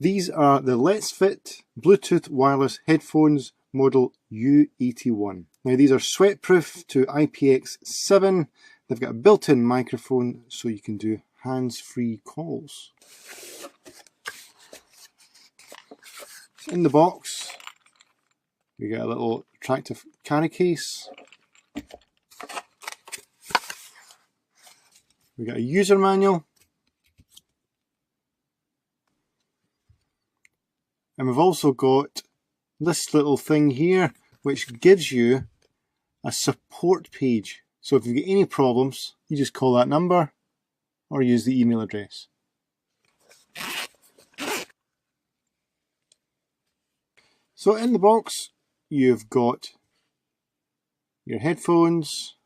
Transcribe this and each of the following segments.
These are the Let's Fit Bluetooth wireless headphones model U81. Now these are sweatproof to IPX7. They've got a built-in microphone so you can do hands-free calls. In the box we get a little attractive carry case. We got a user manual. And we've also got this little thing here which gives you a support page. So if you get any problems, you just call that number or use the email address. So in the box you've got your headphones.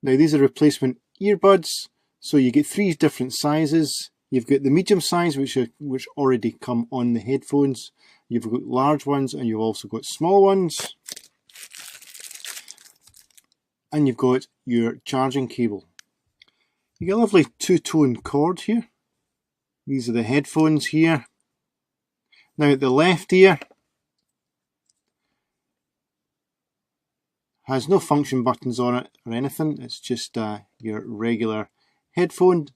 Now these are replacement earbuds, so you get 3 different sizes. You've got the medium size which already come on the headphones. You've got large ones and you've also got small ones. And you've got your charging cable. You get a lovely 2-tone cord here. These are the headphones here. Now at the left ear has no function buttons on it or anything. It's just your regular headphone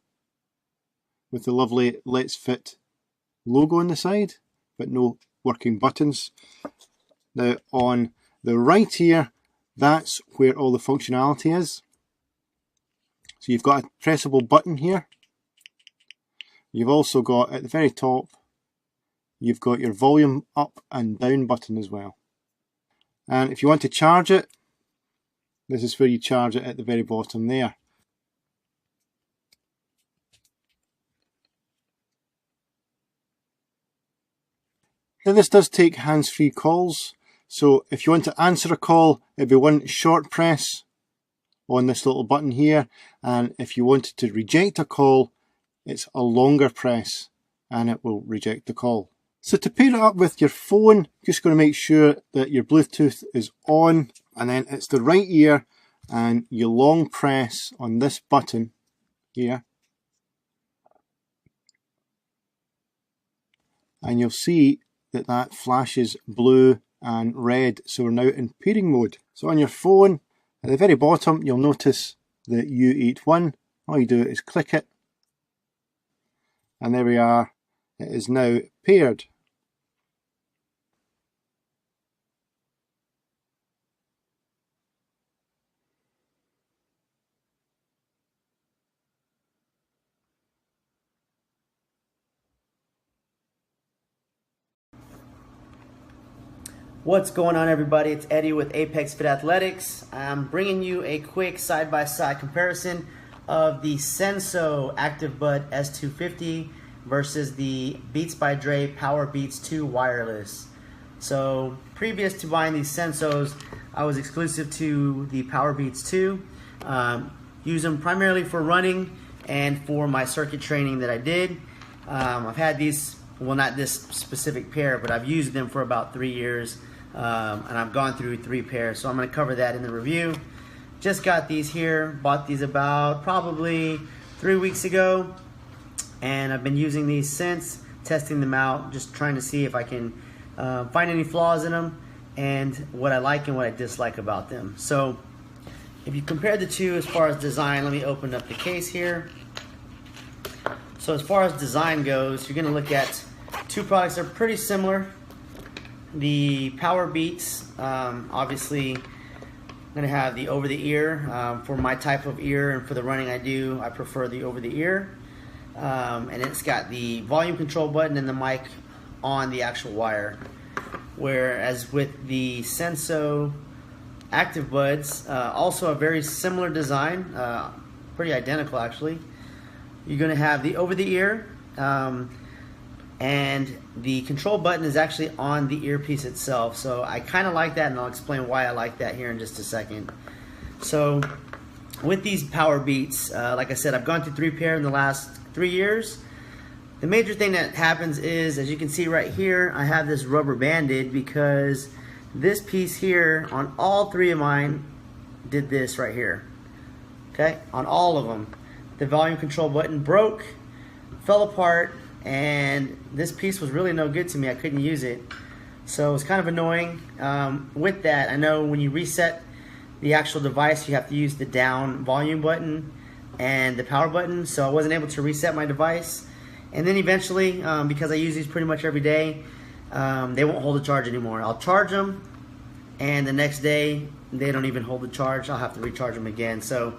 with the lovely Let's Fit logo on the side, but no working buttons. Now on the right ear, that's where all the functionality is. So you've got a pressable button here. You've also got at the very top, you've got your volume up and down button as well. And if you want to charge it, this is where you charge it at the very bottom there. Now this does take hands-free calls, so if you want to answer a call, it'd be one short press on this little button here, and if you wanted to reject a call, it's a longer press and it will reject the call. So to pair it up with your phone, just going to make sure that your Bluetooth is on, and then it's the right ear and you long press on this button here, and you'll see that flashes blue and red, so we're now in pairing mode. So on your phone, at the very bottom, you'll notice the U81. All you do is click it, and there we are. It is now paired. What's going on, everybody? It's Eddie with Apex Fit Athletics. I'm bringing you a quick side-by-side comparison of the Senso Active Bud S250 versus the Beats by Dre Power Beats 2 wireless. So previous to buying these Sensos, I was exclusive to the Power Beats 2. Use them primarily for running and for my circuit training that I did. I've had these, well, not this specific pair, but I've used them for about 3 years. And I've gone through 3 pairs, so I'm going to cover that in the review. Just got these here, bought these about probably 3 weeks ago, and I've been using these since, testing them out, just trying to see if I can find any flaws in them and what I like and what I dislike about them. So if you compare the two as far as design, let me open up the case here. So as far as design goes, you're going to look at 2 products that are pretty similar. The Power Beats, obviously I'm going to have the over-the-ear. For my type of ear and for the running I do, I prefer the over-the-ear. And it's got the volume control button and the mic on the actual wire. Whereas with the Senso Active Buds, also a very similar design, pretty identical actually. You're going to have the over-the-ear, and the control button is actually on the earpiece itself. So I kind of like that, and I'll explain why I like that here in just a second. So with these Power Beats, like I said, I've gone through 3 pairs in the last 3 years. The major thing that happens is, as you can see right here, I have this rubber banded because this piece here on all 3 of mine did this right here. Okay, on all of them. the volume control button broke, fell apart, and this piece was really no good to me. I couldn't use it. So it was kind of annoying. With that, I know when you reset the actual device, you have to use the down volume button and the power button. So I wasn't able to reset my device. And then eventually, because I use these pretty much every day, they won't hold a charge anymore. I'll charge them, and the next day, they don't even hold the charge. I'll have to recharge them again. So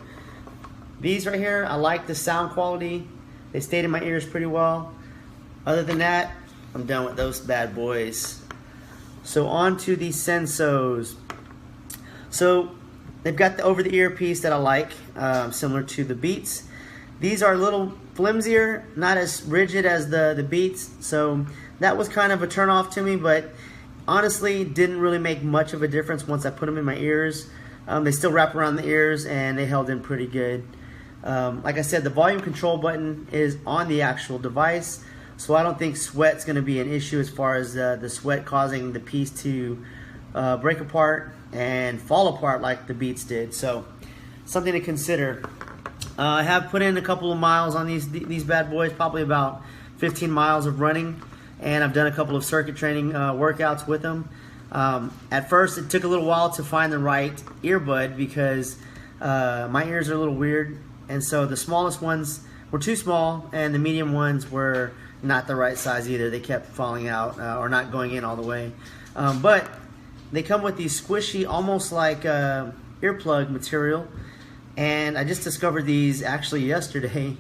these right here, I like the sound quality. They stayed in my ears pretty well. Other than that, I'm done with those bad boys. So on to the Sensos. So they've got the over-the-ear piece that I like, similar to the Beats. These are a little flimsier, not as rigid as the Beats. So that was kind of a turn-off to me, but honestly, didn't really make much of a difference once I put them in my ears. They still wrap around the ears, and they held in pretty good. Like I said, the volume control button is on the actual device, so I don't think sweat's going to be an issue as far as the sweat causing the piece to break apart and fall apart like the Beats did. So something to consider. I have put in a couple of miles on these bad boys, probably about 15 miles of running, and I've done a couple of circuit training workouts with them. At first, it took a little while to find the right earbud because my ears are a little weird, and so the smallest ones were too small, and the medium ones were not the right size either. They kept falling out or not going in all the way. But they come with these squishy, almost like earplug material, and I just discovered these actually yesterday.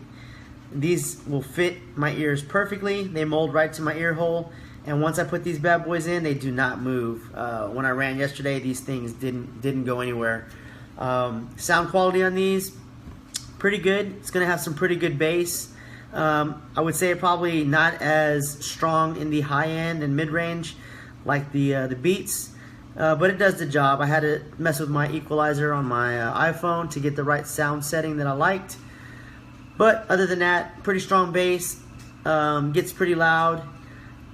These will fit my ears perfectly. They mold right to my ear hole, and once I put these bad boys in, they do not move. When I ran yesterday, these things didn't go anywhere. Sound quality on these, pretty good. It's going to have some pretty good bass. I would say probably not as strong in the high end and mid range like the Beats, but it does the job. I had to mess with my equalizer on my iPhone to get the right sound setting that I liked. But other than that, pretty strong bass, gets pretty loud.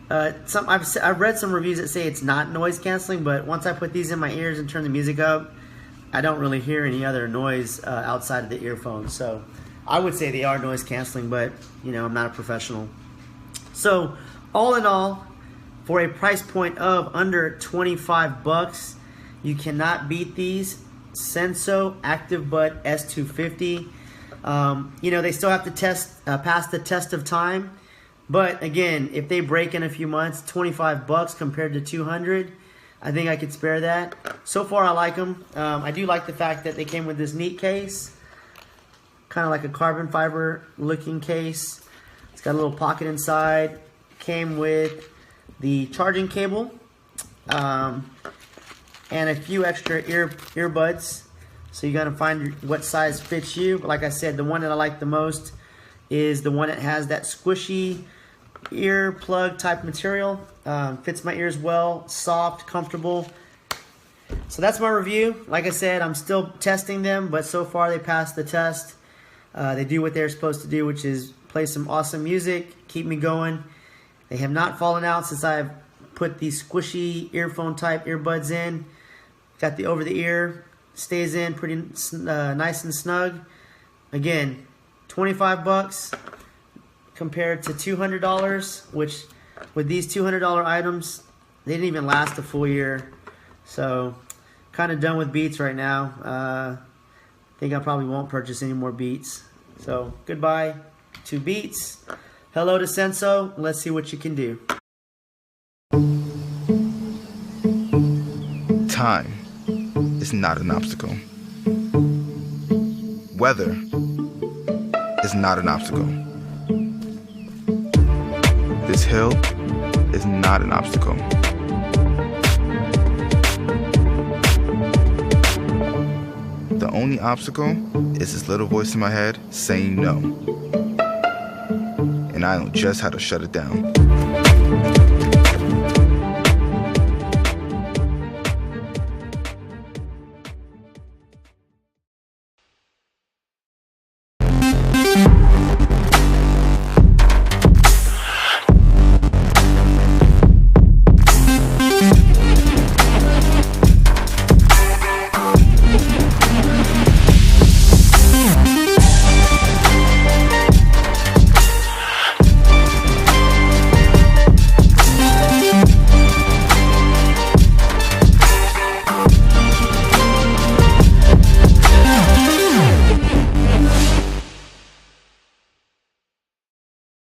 I've read some reviews that say it's not noise canceling, but once I put these in my ears and turn the music up, I don't really hear any other noise outside of the earphones. So I would say they are noise canceling, but you know, I'm not a professional. So all in all, for a price point of under 25 bucks, you cannot beat these Senso ActiveBud S250. You know, they still have to pass the test of time, but again, if they break in a few months, 25 bucks compared to 200, I think I could spare that. So far, I like them. I do like the fact that they came with this neat case, kind of like a carbon fiber looking case. It's got a little pocket inside. Came with the charging cable, and a few extra earbuds. So you got to find what size fits you. But like I said, the one that I like the most is the one that has that squishy ear plug type material. Fits my ears well, soft, comfortable. So that's my review. Like I said, I'm still testing them, but so far they passed the test. They do what they're supposed to do, which is play some awesome music, keep me going. They have not fallen out since I've put these squishy earphone type earbuds in. Got the over the ear. Stays in pretty nice and snug. Again, 25 bucks compared to $200, which with these $200 items, they didn't even last a full year. So, kind of done with Beats right now. Think I probably won't purchase any more Beats. So, goodbye to Beats. Hello to Senso. Let's see what you can do. Time is not an obstacle. Weather is not an obstacle. This hill is not an obstacle. The only obstacle is this little voice in my head saying no. And I know just how to shut it down.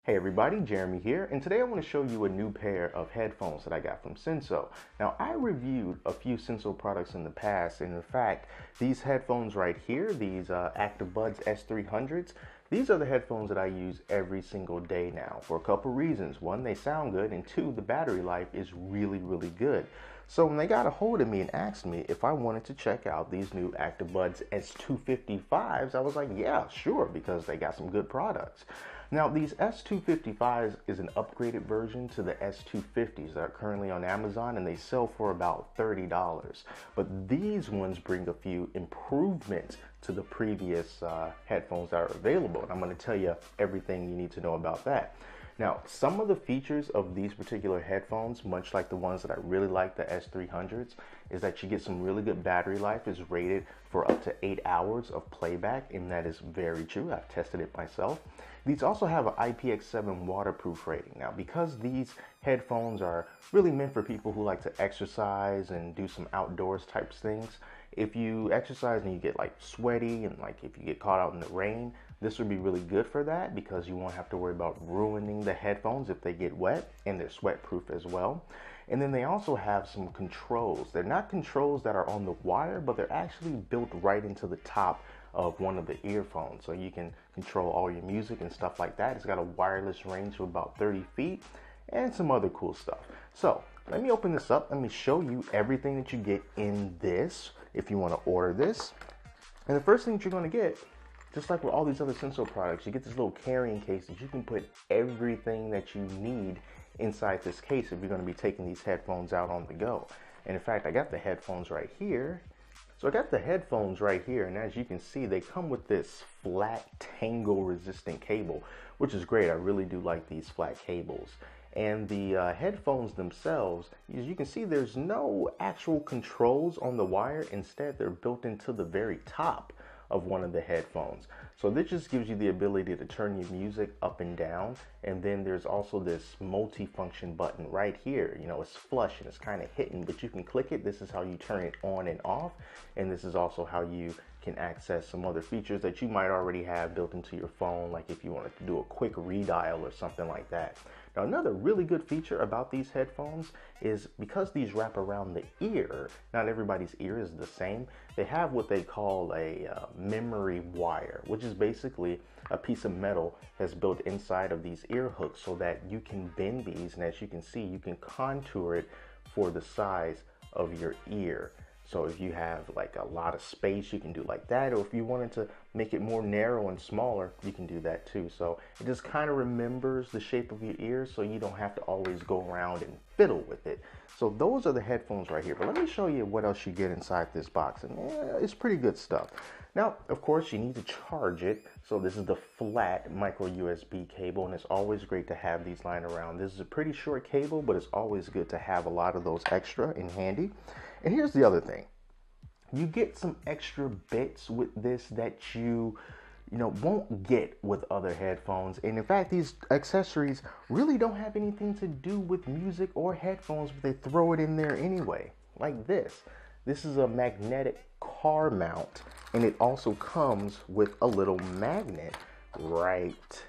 Hey everybody, Jeremy here, and today I want to show you a new pair of headphones that I got from Senso. Now, I reviewed a few Senso products in the past, and in fact, these headphones right here, these Active Buds S300s, these are the headphones that I use every single day now for a couple reasons. One, they sound good, and two, the battery life is really, really good. So when they got a hold of me and asked me if I wanted to check out these new Active Buds S255s, I was like, yeah, sure, because they got some good products. Now, these S255s is an upgraded version to the S250s that are currently on Amazon, and they sell for about $30. But these ones bring a few improvements to the previous headphones that are available, and I'm going to tell you everything you need to know about that. Now, some of the features of these particular headphones, much like the ones that I really like, the S300s, is that you get some really good battery life. It's rated for up to 8 hours of playback, and that is very true. I've tested it myself. These also have an IPX7 waterproof rating. Now, because these headphones are really meant for people who like to exercise and do some outdoors types things, if you exercise and you get like sweaty and like if you get caught out in the rain, this would be really good for that because you won't have to worry about ruining the headphones if they get wet, and they're sweat proof as well. And then they also have some controls. They're not controls that are on the wire, but they're actually built right into the top of one of the earphones. So you can control all your music and stuff like that. It's got a wireless range of about 30 feet and some other cool stuff. So let me open this up. Let me show you everything that you get in this if you want to order this. And the first thing that you're going to get, just like with all these other Senso products, you get this little carrying case that you can put everything that you need inside this case if you're going to be taking these headphones out on the go. And in fact, I got the headphones right here. So I got the headphones right here, and as you can see, they come with this flat tangle resistant cable, which is great. I really do like these flat cables. And the headphones themselves, as you can see, there's no actual controls on the wire. Instead, they're built into the very top of one of the headphones. So this just gives you the ability to turn your music up and down. And then there's also this multi-function button right here. You know, it's flush and it's kind of hidden, but you can click it. This is how you turn it on and off. And this is also how you can access some other features that you might already have built into your phone, like if you wanted to do a quick redial or something like that. Now, another really good feature about these headphones is because these wrap around the ear, not everybody's ear is the same. They have what they call a memory wire, which is basically a piece of metal that's built inside of these ear hooks so that you can bend these, and as you can see, you can contour it for the size of your ear. So if you have like a lot of space, you can do like that. Or if you wanted to make it more narrow and smaller, you can do that too. So it just kind of remembers the shape of your ears, so you don't have to always go around and fiddle with it. So those are the headphones right here. But let me show you what else you get inside this box. And it's pretty good stuff. Now, of course, you need to charge it. So this is the flat micro USB cable, and it's always great to have these lying around. This is a pretty short cable, but it's always good to have a lot of those extra and handy. And here's the other thing. You get some extra bits with this that you won't get with other headphones. And in fact, these accessories really don't have anything to do with music or headphones, but they throw it in there anyway, like this. This is a magnetic car mount, and it also comes with a little magnet right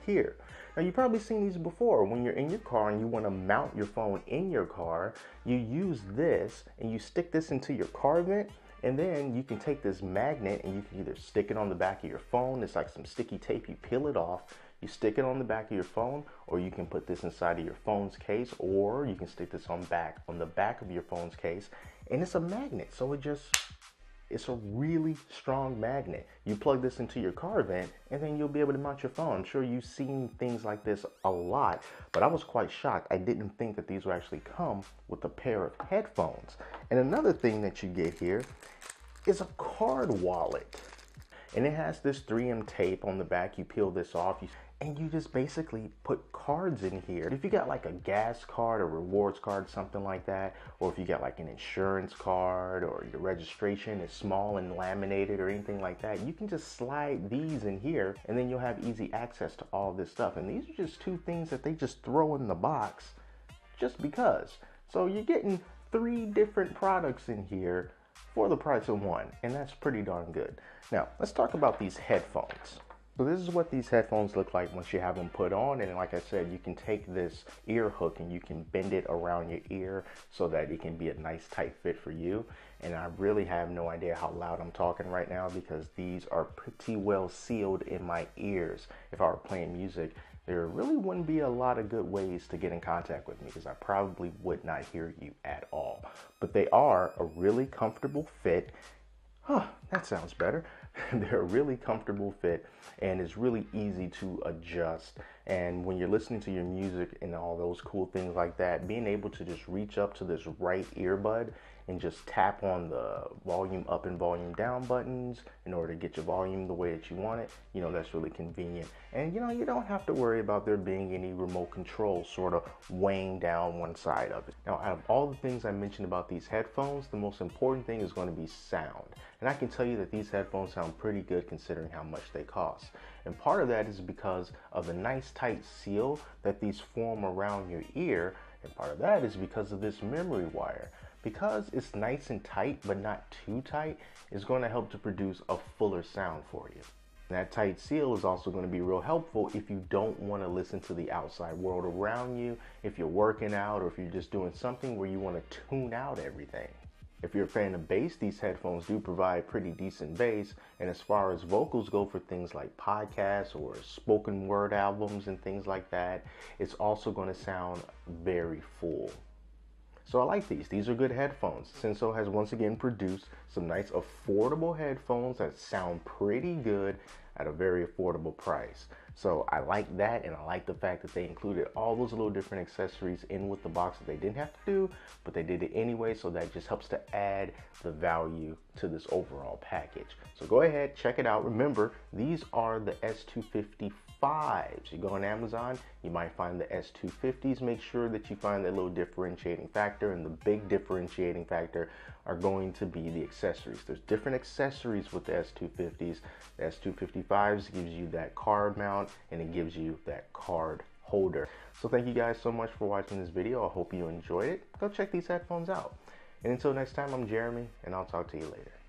here. Now, you've probably seen these before. When you're in your car and you want to mount your phone in your car, you use this and you stick this into your car vent, and then you can take this magnet and you can either stick it on the back of your phone. It's like some sticky tape. You peel it off, you stick it on the back of your phone, or you can put this inside of your phone's case, or you can stick this on the back of your phone's case, and it's a magnet. So it's a really strong magnet. You plug this into your car vent, and then you'll be able to mount your phone. I'm sure you've seen things like this a lot, but I was quite shocked. I didn't think that these would actually come with a pair of headphones. And another thing that you get here is a card wallet. And it has this 3M tape on the back. You peel this off, and you just basically put cards in here. If you got like a gas card or rewards card, something like that, or if you got like an insurance card, or your registration is small and laminated or anything like that, you can just slide these in here, and then you'll have easy access to all this stuff. And these are just two things that they just throw in the box just because. So you're getting 3 different products in here for the price of one, and that's pretty darn good. Now, let's talk about these headphones. So this is what these headphones look like once you have them put on. And like I said, you can take this ear hook and you can bend it around your ear so that it can be a nice tight fit for you. And I really have no idea how loud I'm talking right now because these are pretty well sealed in my ears. If I were playing music, there really wouldn't be a lot of good ways to get in contact with me because I probably would not hear you at all. But they are a really comfortable fit. That sounds better. They're a really comfortable fit and it's really easy to adjust. And when you're listening to your music and all those cool things like that, being able to just reach up to this right earbud and just tap on the volume up and volume down buttons in order to get your volume the way that you want it, you know, that's really convenient. And you know, you don't have to worry about there being any remote control sort of weighing down one side of it. Now, out of all the things I mentioned about these headphones, the most important thing is going to be sound. And I can tell you that these headphones sound pretty good considering how much they cost. And part of that is because of the nice tight seal that these form around your ear. And part of that is because of this memory wire. Because it's nice and tight, but not too tight, it's going to help to produce a fuller sound for you. That tight seal is also going to be real helpful if you don't want to listen to the outside world around you, if you're working out, or if you're just doing something where you want to tune out everything. If you're a fan of bass, these headphones do provide pretty decent bass. And as far as vocals go for things like podcasts or spoken word albums and things like that, it's also going to sound very full. So I like these. These are good headphones. Senso has once again produced some nice affordable headphones that sound pretty good at a very affordable price. So I like that, and I like the fact that they included all those little different accessories in with the box that they didn't have to do, but they did it anyway, so that just helps to add the value to this overall package. So go ahead, check it out. Remember, these are the S250 5s. You go on Amazon, you might find the S250s. Make sure that you find that little differentiating factor, and the big differentiating factor are going to be the accessories. There's different accessories with the S250s. The S255s gives you that card mount and it gives you that card holder. So thank you guys so much for watching this video. I hope you enjoyed it. Go check these headphones out. And until next time, I'm Jeremy, and I'll talk to you later.